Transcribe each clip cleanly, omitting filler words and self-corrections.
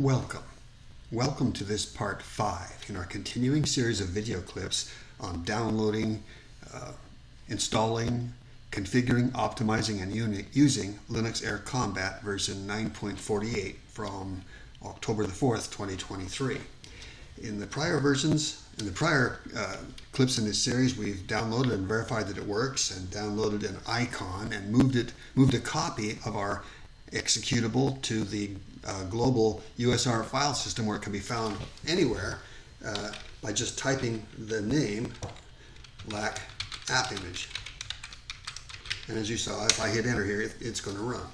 Welcome. Welcome to this part 5 in our continuing series of video clips on downloading, installing, configuring, optimizing, and using Linux Air Combat version 9.48 from October the 4th, 2023. In the prior clips in this series, we've downloaded and verified that it works, and downloaded an icon and moved a copy of our executable to the global USR file system where it can be found anywhere by just typing the name AppImage. And as you saw, if I hit enter here, it's going to run.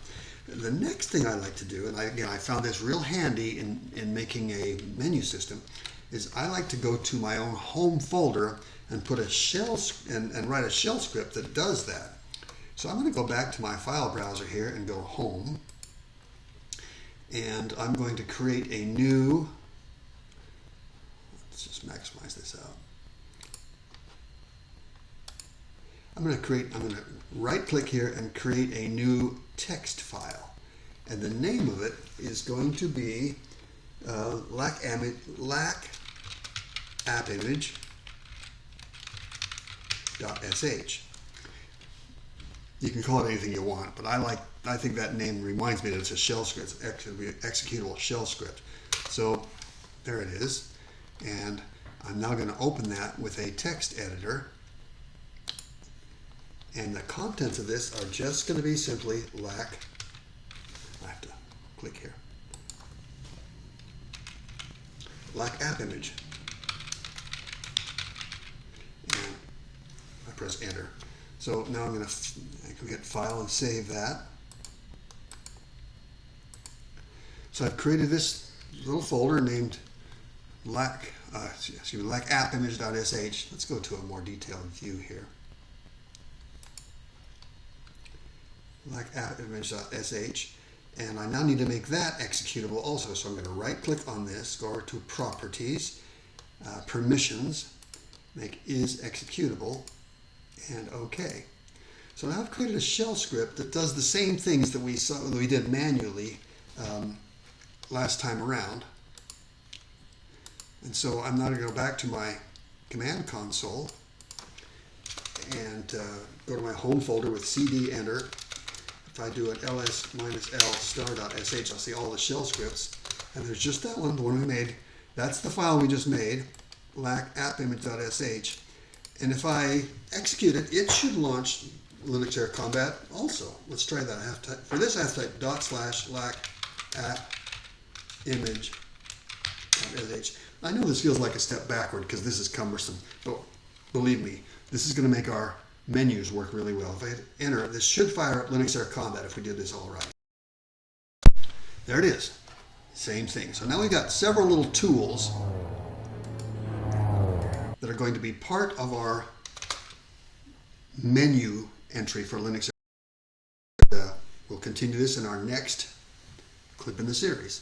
The next thing I like to do, and I found this real handy in making a menu system, is I like to go to my own home folder and put a shell and write a shell script that does that. So I'm going to go back to my file browser here and go home, and I'm going to create a new, let's just maximize this out. I'm going to right click here and create a new text file, and the name of it is going to be LacAppImage.sh. You can call it anything you want, but I think that name reminds me that it's a shell script. It's actually an executable shell script. So there it is, and I'm now going to open that with a text editor, and the contents of this are just going to be simply I have to click here. LacAppImage, and I press enter. So now I can get file and save that. So I've created this little folder named LacAppImage.sh. Let's go to a more detailed view here. LacAppImage.sh, and I now need to make that executable also. So I'm going to right click on this, go over to Properties, Permissions, make is executable, and OK. So now I've created a shell script that does the same things that we did manually last time around. And so I'm now going to go back to my command console and go to my home folder with cd enter. If I do an ls-l star.sh, I'll see all the shell scripts. And there's just that one, the one we made. That's the file we just made, LacAppImage.sh. And if I execute it, it should launch Linux Air Combat also. Let's try that. For this, I have to type /LacAppImage.sh. I know this feels like a step backward because this is cumbersome, but believe me, this is going to make our menus work really well. If I hit enter, this should fire up Linux Air Combat if we did this all right. There it is. Same thing. So now we've got several little tools that are going to be part of our menu entry for Linux. We'll continue this in our next clip in the series.